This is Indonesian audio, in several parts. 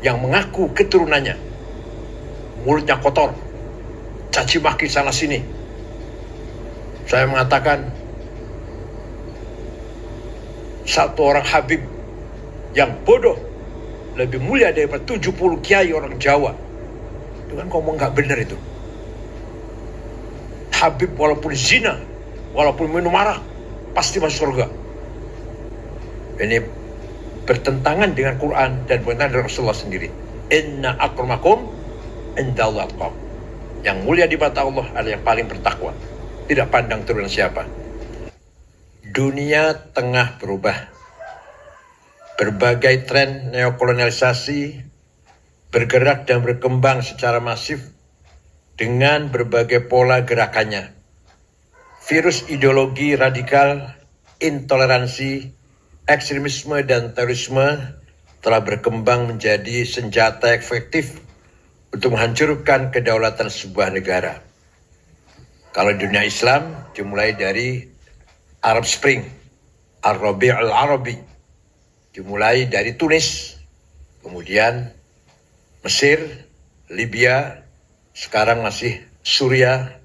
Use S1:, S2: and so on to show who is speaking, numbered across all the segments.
S1: yang mengaku keturunannya, mulutnya kotor, caci maki sana sini. Saya mengatakan, satu orang Habib yang bodoh lebih mulia daripada 70 kiai orang Jawa. Itu kan ngomong nggak benar itu. Habib walaupun zina, walaupun minum arak, pasti masuk surga. Ini bertentangan dengan Quran dan bertentangan dengan Rasulullah sendiri. Inna akramakum indallahi atqakum. Yang mulia di mata Allah adalah yang paling bertakwa. Tidak pandang turunan siapa. Dunia tengah berubah. Berbagai tren neokolonialisasi bergerak dan berkembang secara masif dengan berbagai pola gerakannya. Virus ideologi radikal, intoleransi, ekstremisme dan terorisme telah berkembang menjadi senjata efektif untuk menghancurkan kedaulatan sebuah negara. Kalau dunia Islam dimulai dari Arab Spring, Ar-Rabi' al-Arabi, dimulai dari Tunis, kemudian Mesir, Libya, sekarang masih Suriah,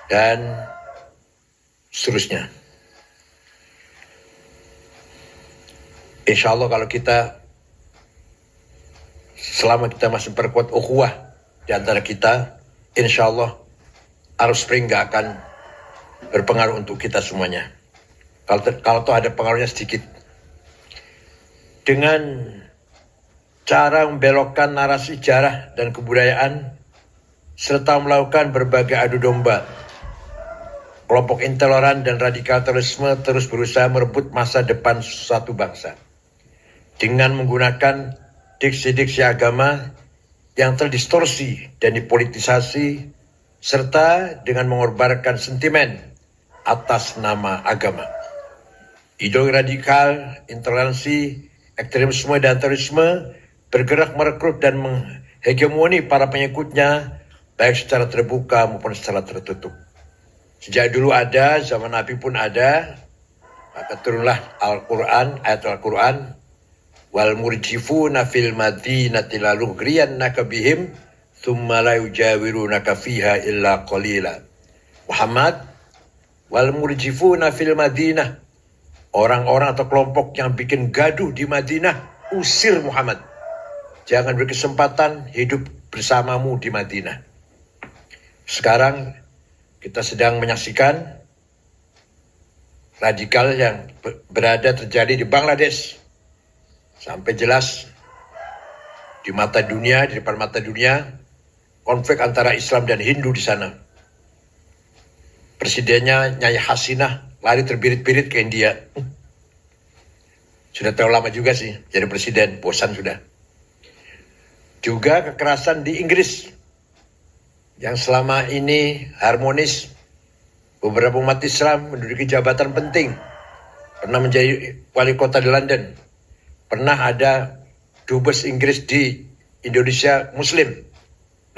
S1: dan seterusnya. Insya Allah kalau kita, selama kita masih perkuat ukhuwah di antara kita, insya Allah Arab Spring gak akan berpengaruh untuk kita semuanya. Kalau tuh ada pengaruhnya sedikit. Dengan cara membelokkan narasi sejarah dan kebudayaan, serta melakukan berbagai adu domba, kelompok intoleran dan radikal terorisme terus berusaha merebut masa depan suatu bangsa. Dengan menggunakan diksi-diksi agama yang terdistorsi dan dipolitisasi, serta dengan mengorbankan sentimen atas nama agama. Ideologi radikal, intoleransi, ekstremisme dan terorisme bergerak merekrut dan menghegemoni para pengikutnya, baik secara terbuka maupun secara tertutup. Sejak dulu ada, zaman Nabi pun ada, maka turunlah Al-Quran, ayat Al-Quran, wal murjifuna fil madinati la lughriyannaka bihim thumma la yujawirunaka fiha illa qalila. Muhammad, wal murjifuna fil madinah, orang-orang atau kelompok yang bikin gaduh di Madinah, usir Muhammad. Jangan berkesempatan hidup bersamamu di Madinah. Sekarang kita sedang menyaksikan radikal yang berada terjadi di Bangladesh. Sampai jelas di mata dunia, di depan mata dunia, konflik antara Islam dan Hindu di sana. Presidennya Nyai Hasinah lari terbirit-birit ke India. Sudah terlalu lama juga sih jadi presiden, bosan sudah. Juga kekerasan di Inggris yang selama ini harmonis. Beberapa umat Islam menduduki jabatan penting. Pernah menjadi wali kota di London. Pernah ada dubes Inggris di Indonesia Muslim.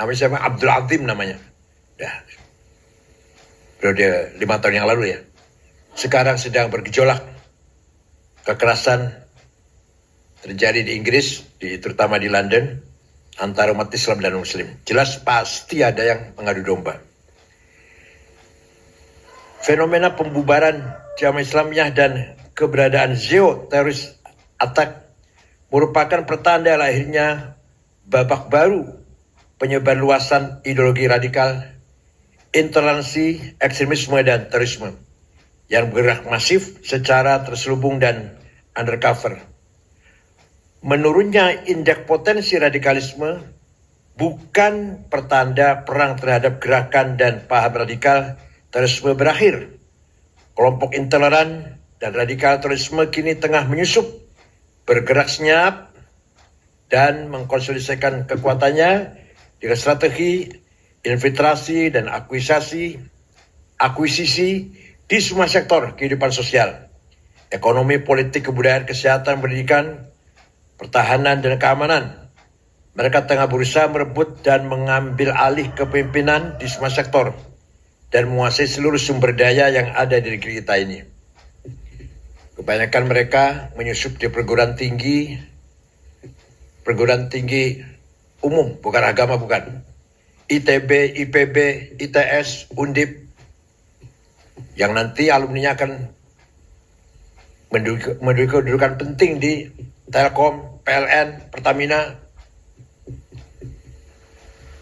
S1: Namanya siapa? Abdul Azim namanya. Dah. Periode 5 tahun yang lalu ya. Sekarang sedang bergejolak. Kekerasan terjadi di Inggris, terutama di London, antara umat Islam dan Muslim. Jelas pasti ada yang mengadu domba. Fenomena pembubaran Jamaah Islamiyah dan keberadaan teroris attack merupakan pertanda lahirnya babak baru penyebar luasan ideologi radikal, intoleransi, ekstremisme, dan terorisme yang bergerak masif secara terselubung dan undercover. Menurunnya indeks potensi radikalisme bukan pertanda perang terhadap gerakan dan paham radikal terorisme berakhir. Kelompok intoleran dan radikal terorisme kini tengah menyusup, bergerak senyap, dan mengkonsolidasikan kekuatannya dengan strategi infiltrasi dan akuisisi di semua sektor kehidupan sosial, ekonomi, politik, kebudayaan, kesehatan, pendidikan, pertahanan, dan keamanan. Mereka tengah berusaha merebut dan mengambil alih kepemimpinan di semua sektor dan menguasai seluruh sumber daya yang ada di negeri kita ini. Kebanyakan mereka menyusup di perguruan tinggi, perguruan tinggi umum, bukan agama, bukan. ITB, IPB, ITS, Undip, yang nanti alumninya akan menduduki kedudukan penting di Telkom, PLN, Pertamina.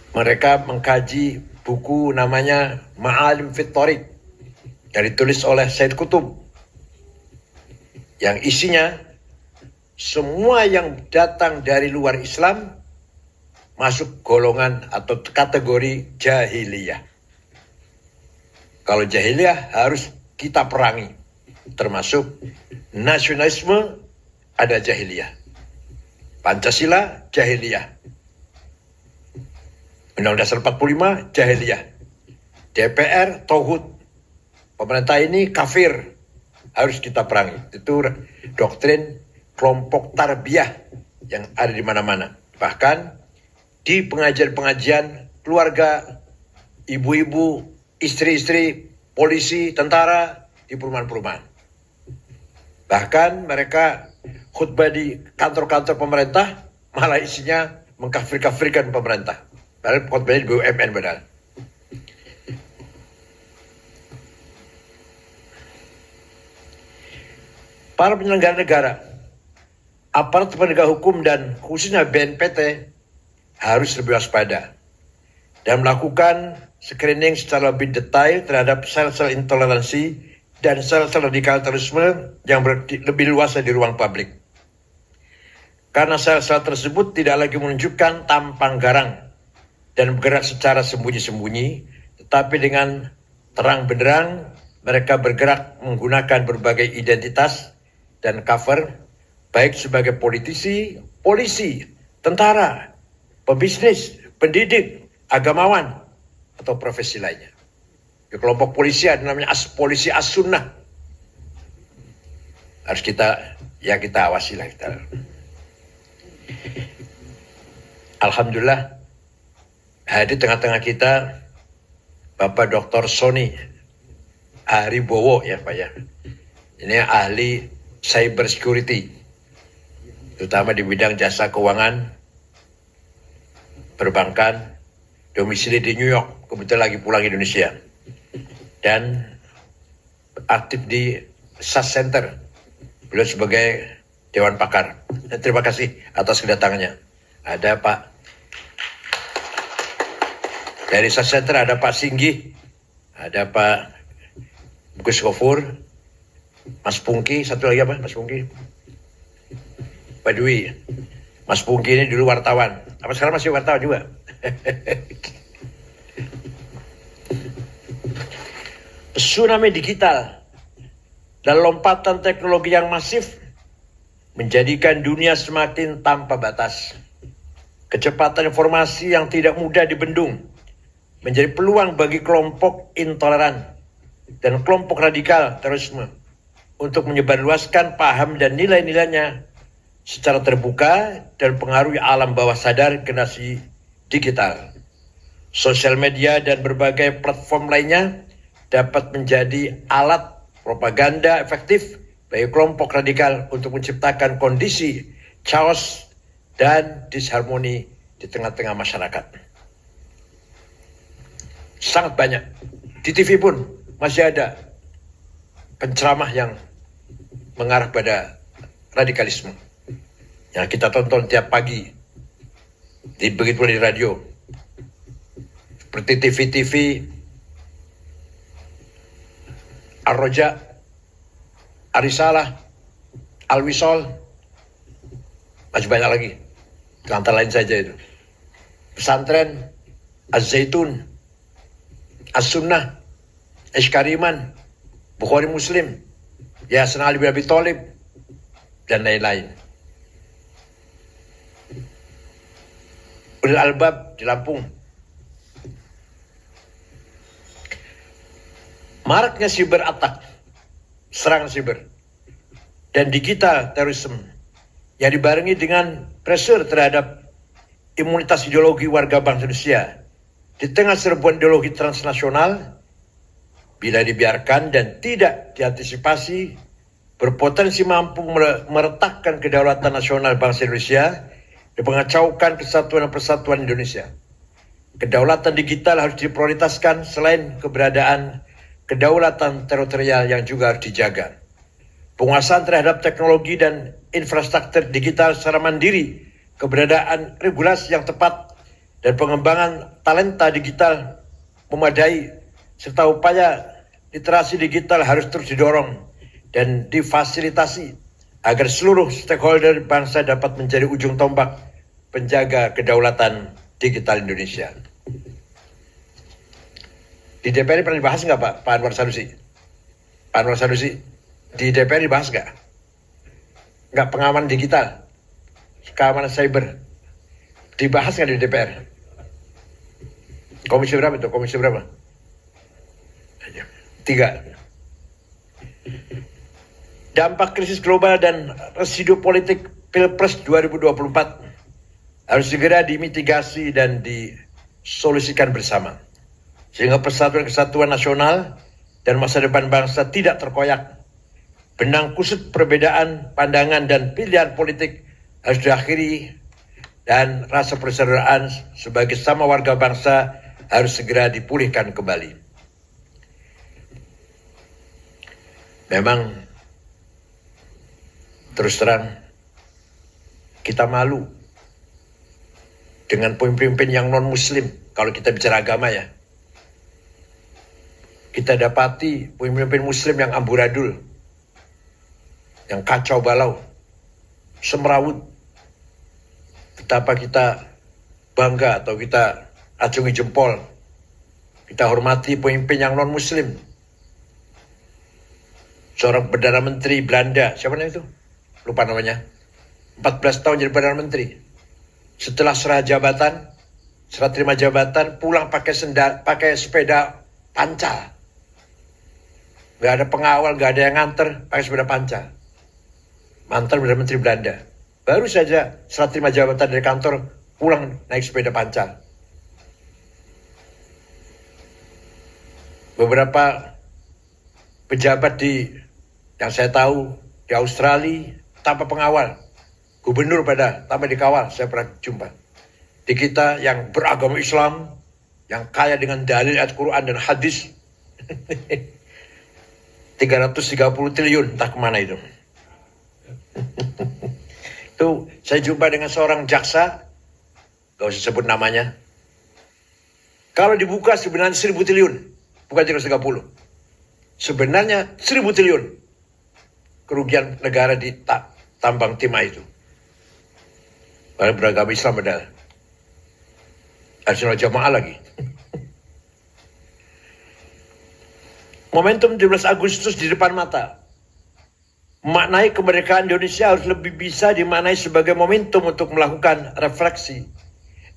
S1: Mereka mengkaji buku namanya Ma'alim fit Thoriq yang ditulis oleh Said Qutb, yang isinya semua yang datang dari luar Islam masuk golongan atau kategori jahiliyah. Kalau jahiliyah harus kita perangi, termasuk nasionalisme ada jahiliyah, Pancasila jahiliyah, Undang-Undang Dasar 45 jahiliyah, DPR tauhid, pemerintah ini kafir, harus kita perangi. Itu doktrin kelompok tarbiyah yang ada di mana-mana. Bahkan di pengajian-pengajian keluarga, ibu-ibu, istri-istri, polisi, tentara, di perumahan-perumahan. Bahkan mereka khutbah di kantor-kantor pemerintah, malah isinya mengkafir-kafirkan pemerintah. Padahal khutbahnya di BUMN padahal. Para penyelenggara negara, aparat penegak hukum dan khususnya BNPT harus lebih waspada dan melakukan screening secara lebih detail terhadap sel-sel intoleransi dan sel-sel radikal terorisme yang lebih luas di ruang publik. Karena sel-sel tersebut tidak lagi menunjukkan tampang garang dan bergerak secara sembunyi-sembunyi, tetapi dengan terang benderang mereka bergerak menggunakan berbagai identitas dan cover, baik sebagai politisi, polisi, tentara, pebisnis, pendidik, agamawan, atau profesi lainnya. Di kelompok polisi ada namanya polisi as-sunnah. Harus kita awasi lah kita. Alhamdulillah, hadir di tengah-tengah kita Bapak Dr. Sony Haribowo ya Pak ya. Ini ahli cyber security, terutama di bidang jasa keuangan, perbankan, domisili di New York, kebetulan lagi pulang Indonesia, dan aktif di SAS Center, beliau sebagai Dewan Pakar. Terima kasih atas kedatangannya. Ada Pak dari SAS Center, ada Pak Singgi, ada Pak Gus Gofur, Mas Pungki, satu lagi apa Mas Pungki? Pak Dwi. Mas Pungki ini dulu wartawan. Apa sekarang masih wartawan juga? Tsunami digital dan lompatan teknologi yang masif menjadikan dunia semakin tanpa batas. Kecepatan informasi yang tidak mudah dibendung menjadi peluang bagi kelompok intoleran dan kelompok radikal terorisme untuk menyebarluaskan paham dan nilai-nilainya secara terbuka dan pengaruhi alam bawah sadar generasi digital. Sosial media dan berbagai platform lainnya dapat menjadi alat propaganda efektif bagi kelompok radikal untuk menciptakan kondisi chaos dan disharmoni di tengah-tengah masyarakat. Sangat banyak. Di TV pun masih ada penceramah yang mengarah pada radikalisme yang kita tonton tiap pagi, begitu di radio, seperti TV-TV Ar-Roja, Arisalah, Al-Wisol, masih banyak lagi, antara lain saja itu. Pesantren, Az-Zaitun, As-Sunnah, Iskariman, Bukhari Muslim, Yayasan Ali bin Abi Thalib, dan lain-lain. Ulil Albab di Lampung. Maraknya cyber attack, serangan cyber, dan digital terrorism yang dibarengi dengan pressure terhadap imunitas ideologi warga bangsa Indonesia di tengah serbuan ideologi transnasional, bila dibiarkan dan tidak diantisipasi, berpotensi mampu meretakkan kedaulatan nasional bangsa Indonesia mengacaukan kesatuan dan persatuan Indonesia. Kedaulatan digital harus diprioritaskan selain keberadaan kedaulatan teritorial yang juga harus dijaga. Penguasaan terhadap teknologi dan infrastruktur digital secara mandiri, keberadaan regulasi yang tepat, dan pengembangan talenta digital memadai, serta upaya literasi digital harus terus didorong dan difasilitasi agar seluruh stakeholder bangsa dapat menjadi ujung tombak penjaga kedaulatan digital Indonesia. Di DPR pernah dibahas nggak Pak Anwar Sanusi? Pak Anwar Sanusi, di DPR dibahas nggak? Nggak pengamanan digital, keamanan cyber, dibahas nggak di DPR? Komisi berapa itu? Komisi berapa? 3. Dampak krisis global dan residu politik Pilpres 2024 harus segera dimitigasi dan disolusikan bersama, sehingga persatuan kesatuan nasional dan masa depan bangsa tidak terkoyak. Benang kusut perbedaan pandangan dan pilihan politik harus diakhiri, dan rasa persaudaraan sebagai sama warga bangsa harus segera dipulihkan kembali. Memang terus terang kita malu dengan pemimpin yang non-muslim. Kalau kita bicara agama ya, kita dapati pemimpin muslim yang amburadul, yang kacau balau, semrawut. Betapa kita bangga atau kita acungi jempol, kita hormati pemimpin yang non-muslim. Seorang Perdana Menteri Belanda, siapa namanya itu? Lupa namanya. 14 tahun jadi Perdana Menteri. Setelah serah terima jabatan, pulang pakai sepeda pancal. Gak ada pengawal, gak ada yang nganter, pakai sepeda pancal. Mantan Perdana Menteri Belanda. Baru saja serah terima jabatan dari kantor, pulang naik sepeda pancal. Beberapa pejabat yang saya tahu di Australia tanpa pengawal, gubernur tanpa dikawal, saya pernah jumpa. Di kita yang beragama Islam, yang kaya dengan dalil ayat Quran dan hadis, 330 triliun, entah kemana itu. Itu saya jumpa dengan seorang jaksa, gak usah sebut namanya. Kalau dibuka sebenarnya 1.000 triliun, bukan 330. Sebenarnya 1.000 triliun kerugian negara di tambang timah itu. Padahal beragama Islam padahal. Arsenal Jamaah lagi. Momentum 17 Agustus di depan mata. Maknai kemerdekaan Indonesia harus lebih bisa dimaknai sebagai momentum untuk melakukan refleksi,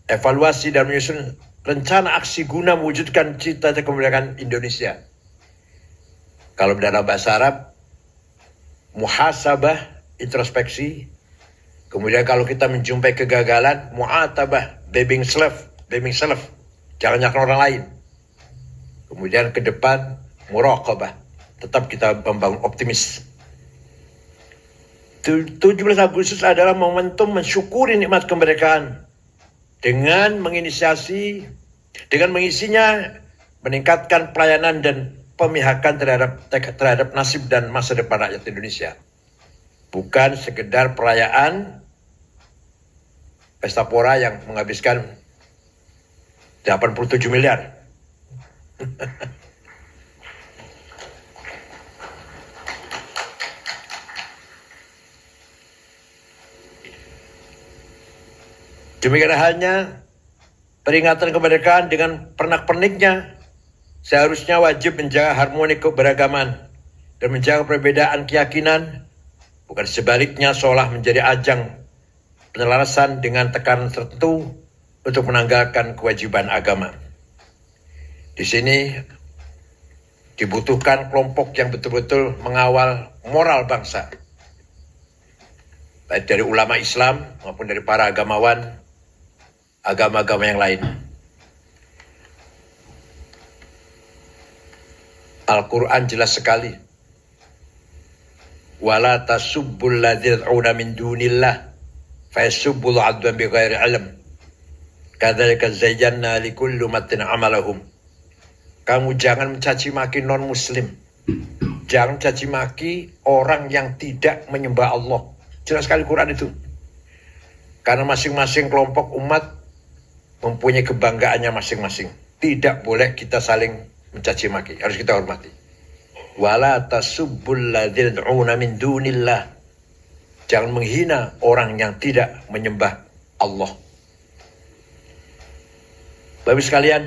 S1: evaluasi, dan menyusun rencana aksi guna mewujudkan cita-cita kemerdekaan Indonesia. Kalau dalam bahasa Arab, muhasabah, introspeksi. Kemudian kalau kita menjumpai kegagalan, mu'atabah, blaming self. Jangan nyalakan orang lain. Kemudian ke depan, muraqabah. Tetap kita membangun optimis. 17 Agustus adalah momentum mensyukuri nikmat kemerdekaan dengan mengisinya, meningkatkan pelayanan dan pemihakan terhadap nasib dan masa depan rakyat Indonesia. Bukan sekedar perayaan pesta pora yang menghabiskan 87 miliar. Demikian halnya peringatan kemerdekaan dengan pernak-perniknya seharusnya wajib menjaga harmoni keberagaman dan menjaga perbedaan keyakinan, bukan sebaliknya seolah menjadi ajang penyelarasan dengan tekanan tertentu untuk menanggalkan kewajiban agama. Di sini dibutuhkan kelompok yang betul-betul mengawal moral bangsa, baik dari ulama Islam maupun dari para agamawan agama-agama yang lain. Al-Quran jelas sekali. Wala tasubbul ladzina yad'una min dunillah Fayasubbul adwan bighairi ilm. Kadzalika zayyana likulli ummatin amalahum. Kamu jangan mencaci maki non muslim. Jangan caci maki orang yang tidak menyembah Allah. Jelas sekali Quran itu. Karena masing-masing kelompok umat mempunyai kebanggaannya masing-masing. Tidak boleh kita saling mencaci maki. Harus kita hormati. Wala tasubbul ladzina yad'una min dunillah. Jangan menghina orang yang tidak menyembah Allah. Bapak sekalian,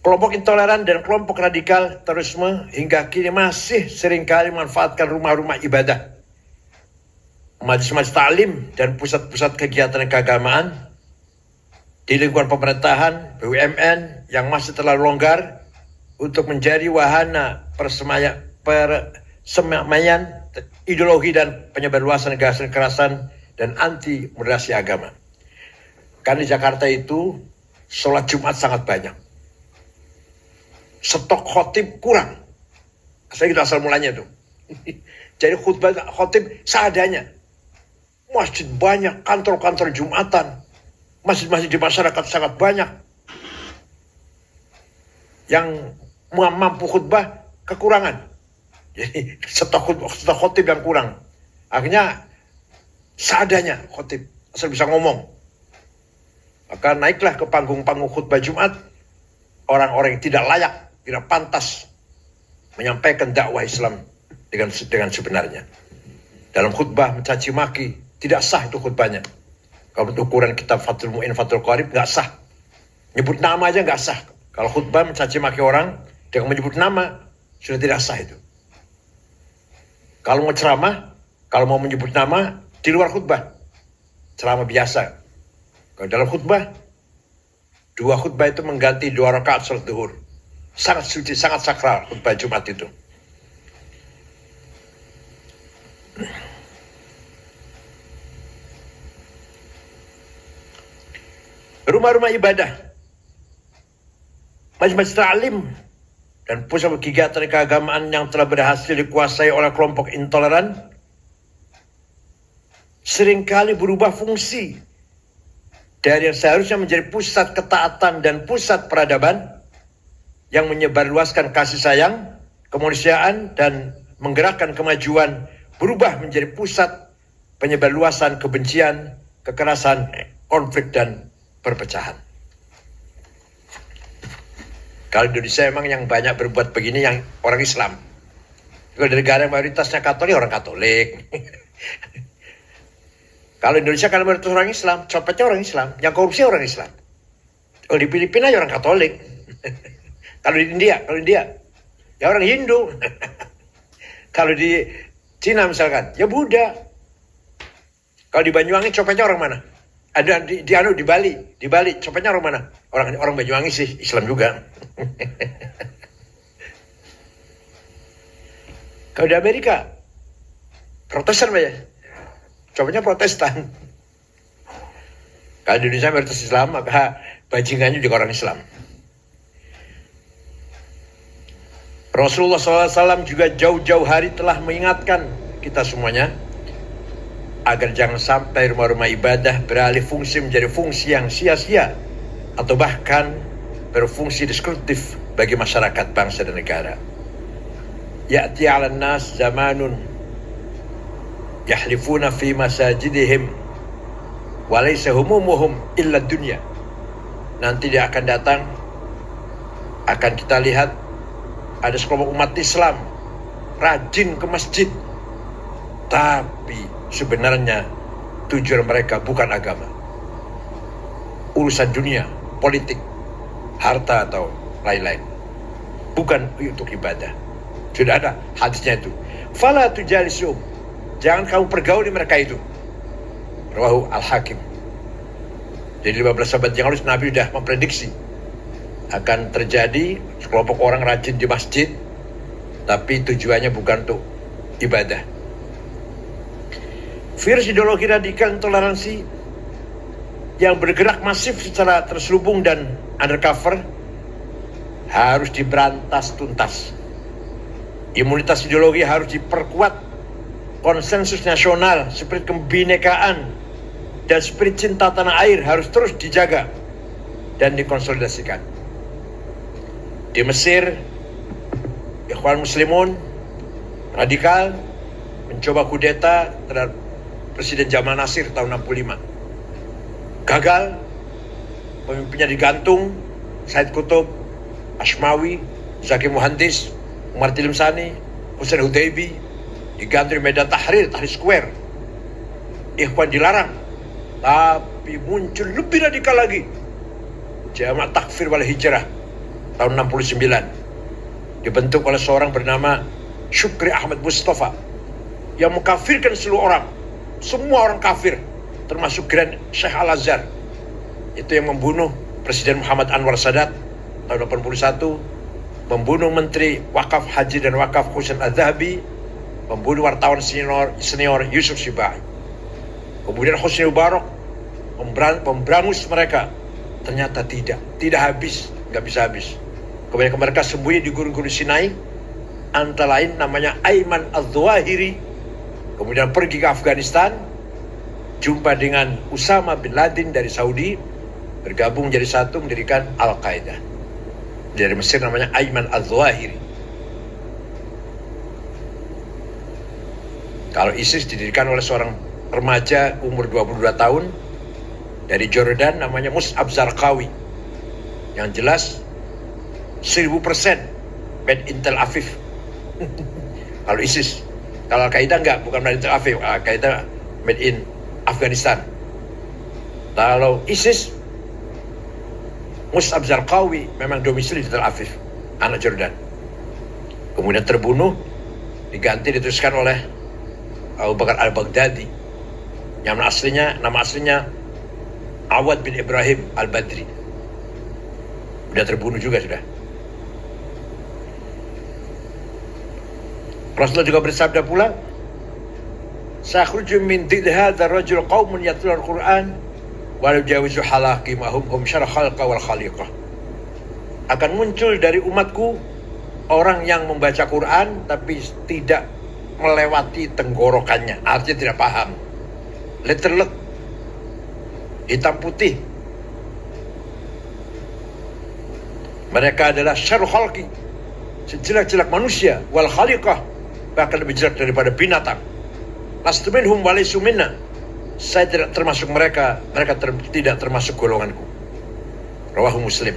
S1: kelompok intoleran dan kelompok radikal terorisme hingga kini masih seringkali memanfaatkan rumah-rumah ibadah, majelis-majelis taklim dan pusat-pusat kegiatan keagamaan di lingkungan pemerintahan, BUMN yang masih terlalu longgar untuk menjadi wahana persemaian ideologi dan penyebarluasan gagasan kekerasan dan anti moderasi agama. Karena di Jakarta itu sholat Jumat sangat banyak. Stok khotib kurang. Saya gitu asal mulanya tuh. Jadi khutbah khotib seadanya. Masjid banyak, kantor-kantor Jumatan. Masjid-masjid di masyarakat sangat banyak. Yang mampu khutbah kekurangan. Jadi stok khotib yang kurang. Akhirnya seadanya khotib, asal bisa ngomong. Maka naiklah ke panggung-panggung khutbah Jumat orang-orang yang tidak layak, tidak pantas menyampaikan dakwah Islam dengan sebenarnya. Dalam khutbah mencaci maki, tidak sah itu khutbahnya. Kalau untuk ukuran kitab Fathul Mu'in, Fathul Qarib, nggak sah. Nyebut nama aja nggak sah. Kalau khutbah mencaci maki orang dengan menyebut nama, sudah tidak sah itu. Kalau mau ceramah, kalau mau menyebut nama, di luar khutbah. Ceramah biasa. Kalau dalam khutbah, 2 khutbah itu mengganti 2 rakaat salat zuhur. Sangat suci, sangat sakral khutbah Jumat itu. Rumah-rumah ibadah, majelis taklim, dan pusat kegiatan keagamaan yang telah berhasil dikuasai oleh kelompok intoleran seringkali berubah fungsi dari yang seharusnya menjadi pusat ketaatan dan pusat peradaban yang menyebarluaskan kasih sayang, kemanusiaan, dan menggerakkan kemajuan, berubah menjadi pusat penyebarluasan kebencian, kekerasan, konflik, dan perpecahan. Kalau di Indonesia memang yang banyak berbuat begini yang orang Islam. Kalau di negara yang mayoritasnya Katolik, orang Katolik. Kalau Indonesia kalau mayoritas orang Islam, copetnya orang Islam, yang korupsi orang Islam. Kalau di Filipina ya orang Katolik. Kalau di India, ya orang Hindu. Kalau di Cina misalkan, ya Buddha. Kalau di Banyuwangi copetnya orang mana? Ada di Bali copetnya orang mana? Orang Banyuwangi sih, Islam juga. Kalau di Amerika Protestan aja, copetnya Protestan. Kalau di Indonesia mayoritas Islam, maka bajingannya juga orang Islam. Rasulullah SAW juga jauh-jauh hari telah mengingatkan kita semuanya agar jangan sampai rumah-rumah ibadah beralih fungsi menjadi fungsi yang sia-sia atau bahkan berfungsi destruktif bagi masyarakat, bangsa, dan negara. Ya'ti 'alan nas zamanun yahlifuna fi masajidihim wa laysa humumuhum illa dunya. Nanti dia akan datang, akan kita lihat ada sekelompok umat Islam rajin ke masjid, tapi sebenarnya tujuan mereka bukan agama, urusan dunia, politik, harta atau lain-lain, bukan untuk ibadah. Sudah ada hadisnya itu. Fala tujalisum, jangan kamu pergauli mereka itu. Rawahu Al-Hakim. Jadi 15 abad yang lalu Nabi sudah memprediksi akan terjadi sekelompok orang rajin di masjid, tapi tujuannya bukan untuk ibadah. Virus ideologi radikal intoleransi yang bergerak masif secara terselubung dan undercover harus diberantas tuntas. Imunitas ideologi harus diperkuat konsensus nasional, spirit kebinekaan, dan spirit cinta tanah air harus terus dijaga dan dikonsolidasikan. Di Mesir, Ikhwan Muslimun radikal mencoba kudeta terhadap Presiden Jamal Nasir tahun 65. Gagal, pemimpinnya digantung, Said Qutb, Ashmawi, Zaki Muhandis, Umar Tilimsani, Hussein Hudaybi, digantung di Medan Tahrir, Tahrir Square. Ikhwan dilarang, tapi muncul lebih radikal lagi. Jamaah Takfir wal Hijrah tahun 69. Dibentuk oleh seorang bernama Syukri Ahmad Mustafa yang mengkafirkan seluruh orang, semua orang kafir, termasuk Grand Sheikh Al-Azhar. Itu yang membunuh Presiden Muhammad Anwar Sadat tahun 81, membunuh Menteri Wakaf Haji dan Wakaf Husain Az-Zahabi, membunuh wartawan senior Yusuf Sibai. Kemudian Hosni Mubarak memberangus mereka. Ternyata tidak habis, nggak bisa habis. Kemudian mereka sembunyi di gunung-gunung Sinai, antara lain namanya Ayman Al-Zawahiri. Kemudian pergi ke Afghanistan, jumpa dengan Usama bin Laden dari Saudi, bergabung menjadi satu, mendirikan Al-Qaeda. Dari Mesir namanya Ayman Al-Zawahiri. Kalau ISIS didirikan oleh seorang remaja umur 22 tahun dari Jordan namanya Mus'ab Zarqawi. Yang jelas 1000% made in Tel Aviv. Kalau ISIS, kalau Al-Qaeda enggak, bukan made in Tel Aviv. Al-Qaeda made in Afghanistan. Kalau ISIS, Mus'ab Zarqawi memang domisili di Tel Aviv, anak Jordan. Kemudian terbunuh, diganti diteruskan oleh Abu Bakar Al-Baghdadi. Yang nama aslinya Awad bin Ibrahim Al-Badri. Sudah terbunuh juga sudah. Rasulullah juga bersabda pula, "Sakhruju min did hadzal rajul qaumun yatlul Al-Qur'an wa la yujawizu halaqimahum hum syarh khalqa wal khaliqah." Akan muncul dari umatku orang yang membaca Quran tapi tidak melewati tenggorokannya, artinya tidak paham. Letterlek, hitam putih. Mereka adalah syarh khalqi, sejelek-jelek manusia, wal khaliqah, bahkan lebih jelek daripada binatang. Lastu minhum wa laysu minna. Saya tidak termasuk mereka, tidak termasuk golonganku. Rawahu Muslim.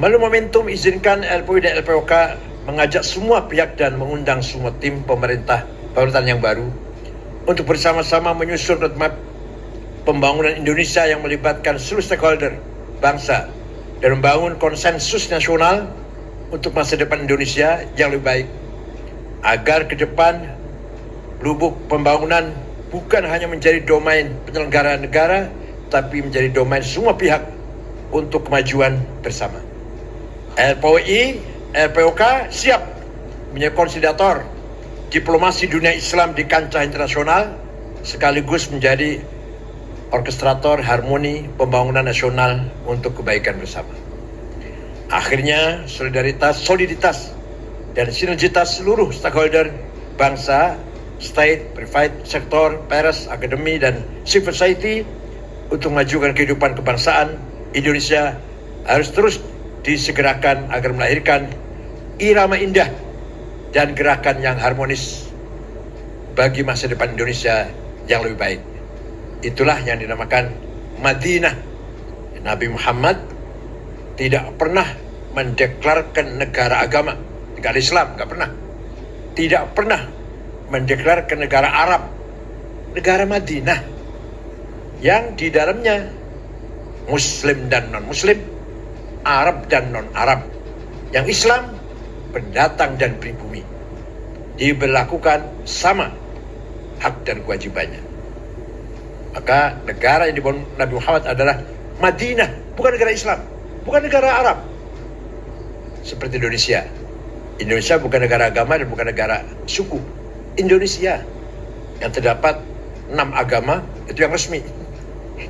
S1: Melalui momentum izinkan LPI dan LPOK mengajak semua pihak dan mengundang semua tim pemerintahan yang baru untuk bersama-sama menyusun roadmap pembangunan Indonesia yang melibatkan seluruh stakeholder bangsa dan membangun konsensus nasional untuk masa depan Indonesia yang lebih baik, agar ke depan lubuk pembangunan bukan hanya menjadi domain penyelenggara negara, tapi menjadi domain semua pihak untuk kemajuan bersama. LPI, LPOK siap menjadi konsolidator diplomasi dunia Islam di kancah internasional, sekaligus menjadi orkestrator harmoni pembangunan nasional untuk kebaikan bersama. Akhirnya soliditas dan sinergitas seluruh stakeholder bangsa, state, private sector, pers, akademi, dan civil society untuk memajukan kehidupan kebangsaan Indonesia harus terus disegerakan agar melahirkan irama indah dan gerakan yang harmonis bagi masa depan Indonesia yang lebih baik. Itulah yang dinamakan Madinah. Nabi Muhammad tidak pernah mendeklarkan negara agama, negara Islam, nggak pernah. Tidak pernah mendeklarkan negara Arab, negara Madinah, yang di dalamnya Muslim dan non-Muslim, Arab dan non-Arab, yang Islam pendatang dan pribumi, diberlakukan sama hak dan kewajibannya. Maka negara yang dibangun Nabi Muhammad adalah Madinah, bukan negara Islam, bukan negara Arab. Seperti Indonesia. Indonesia bukan negara agama dan bukan negara suku. Indonesia yang terdapat 6 agama, itu yang resmi,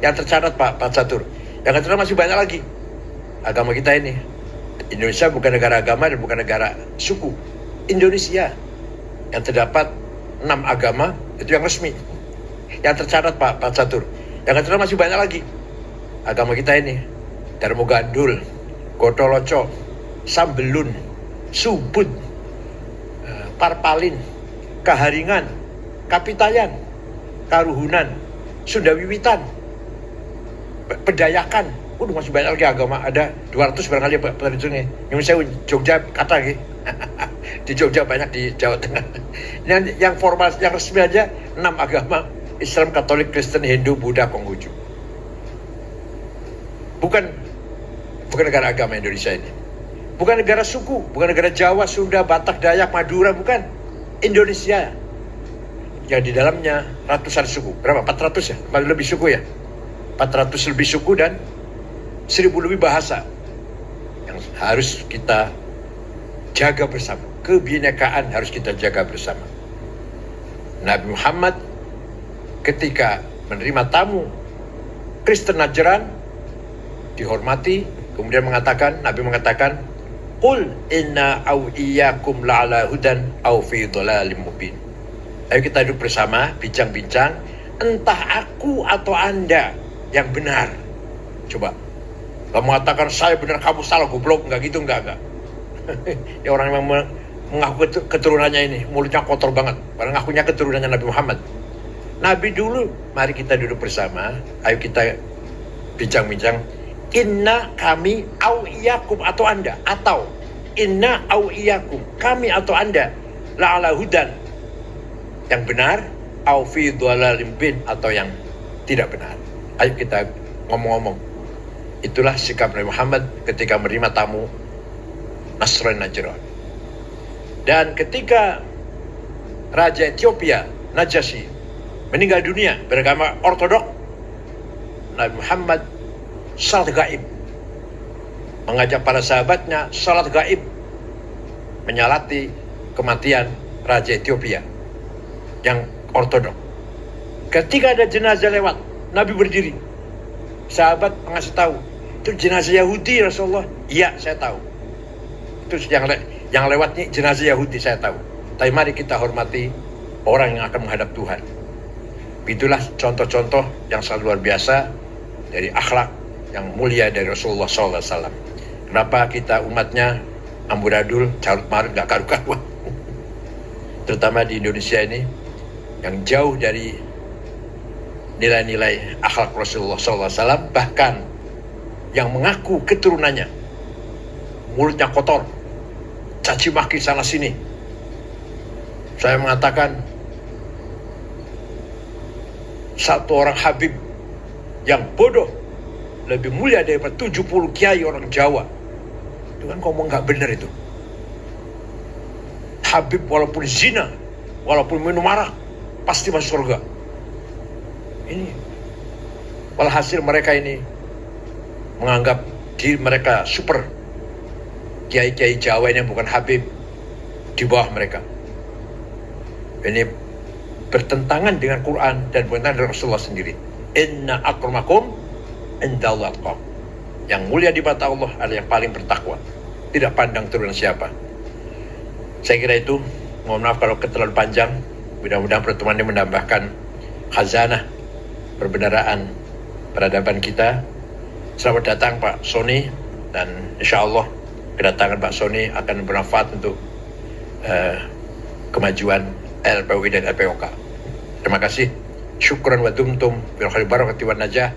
S1: yang tercatat Pak Catur. Yang tercatat masih banyak lagi agama kita ini. Indonesia bukan negara agama dan bukan negara suku. Indonesia yang terdapat 6 agama, itu yang resmi. Yang tercatat Pak Catur. Yang tercatat masih banyak lagi. Agama kita ini, Darmo Gandul, Gotoloco, Sambelun, Subud, Parpalin, Kaharingan, Kapitayan, Karuhunan, Sunda Wiwitan, Pedayakan. Masih banyak lagi agama, ada 200 barangkali Pak Terjunnya. Yang saya Jogja kata gitu. Di Jogja banyak, di Jawa Tengah. Yang formal, yang resmi aja 6 agama: Islam, Katolik, Kristen, Hindu, Buddha, Konghucu. Bukan negara agama Indonesia ini. Bukan negara suku, bukan negara Jawa, Sunda, Batak, Dayak, Madura, bukan. Indonesia. Yang di dalamnya ratusan suku. Berapa? 400 ya? Lebih suku ya? 400 lebih suku dan 1000 lebih bahasa yang harus kita jaga bersama. Kebinekaan harus kita jaga bersama. Nabi Muhammad ketika menerima tamu Kristen Najran dihormati, kemudian Nabi mengatakan, "Qul inna aw iyyakum la'ala hudan aw fi dhalalim mubin." Ayo kita duduk bersama, bincang-bincang, entah aku atau Anda yang benar. Coba, kamu mengatakan saya benar, kamu salah, goblok, enggak gitu, enggak. Ya orang yang mengaku keturunannya ini, mulutnya kotor banget, padahal ngakunya keturunannya Nabi Muhammad. Nabi dulu, mari kita duduk bersama, ayo kita bincang-bincang. Inna kami au iyakum atau Anda, atau inna au iyakum kami atau Anda la'ala hudan yang benar, au fi dhalalim bin atau yang tidak benar. Ayo kita ngomong-ngomong. Itulah sikap Nabi Muhammad ketika menerima tamu Nasrani Najran. Dan ketika Raja Ethiopia Najasyi meninggal dunia beragama Ortodok, Nabi Muhammad salat gaib, mengajak para sahabatnya salat gaib, menyalati kematian Raja Ethiopia yang Ortodok. Ketika ada jenazah lewat, Nabi berdiri. Sahabat mengasih tahu, itu jenazah Yahudi Rasulullah. Iya, saya tahu. Itu yang lewat nih jenazah Yahudi, saya tahu. Tapi mari kita hormati orang yang akan menghadap Tuhan. Itulah contoh-contoh yang sangat luar biasa dari akhlak yang mulia dari Rasulullah SAW. Kenapa kita umatnya amburadul, carut marut, gak karu-karuan. Terutama di Indonesia ini, yang jauh dari nilai-nilai akhlak Rasulullah SAW, bahkan yang mengaku keturunannya mulutnya kotor, caci maki sana sini. Saya mengatakan satu orang Habib yang bodoh lebih mulia daripada 70 kiai orang Jawa. Itu kan ngomong gak benar itu. Habib walaupun zina, walaupun minum arak, pasti masuk surga. Ini walhasil mereka ini menganggap diri mereka super. Kiai-kiai Jawa ini bukan Habib, di bawah mereka. Ini bertentangan dengan Quran dan bertentangan dengan Rasulullah sendiri. Inna akramakum indallahi atqakum. Yang mulia di mata Allah adalah yang paling bertakwa. Tidak pandang turunan siapa. Saya kira itu. Mohon maaf kalau terlalu panjang. Mudah-mudahan pertemuan ini menambahkan khazanah perbendaraan peradaban kita. Selamat datang Pak Sony, dan insya Allah kedatangan Pak Sony akan bermanfaat untuk kemajuan LPUI dan LPOK. Terima kasih. Syukran wa dumtum bil khairi barakati wan najah.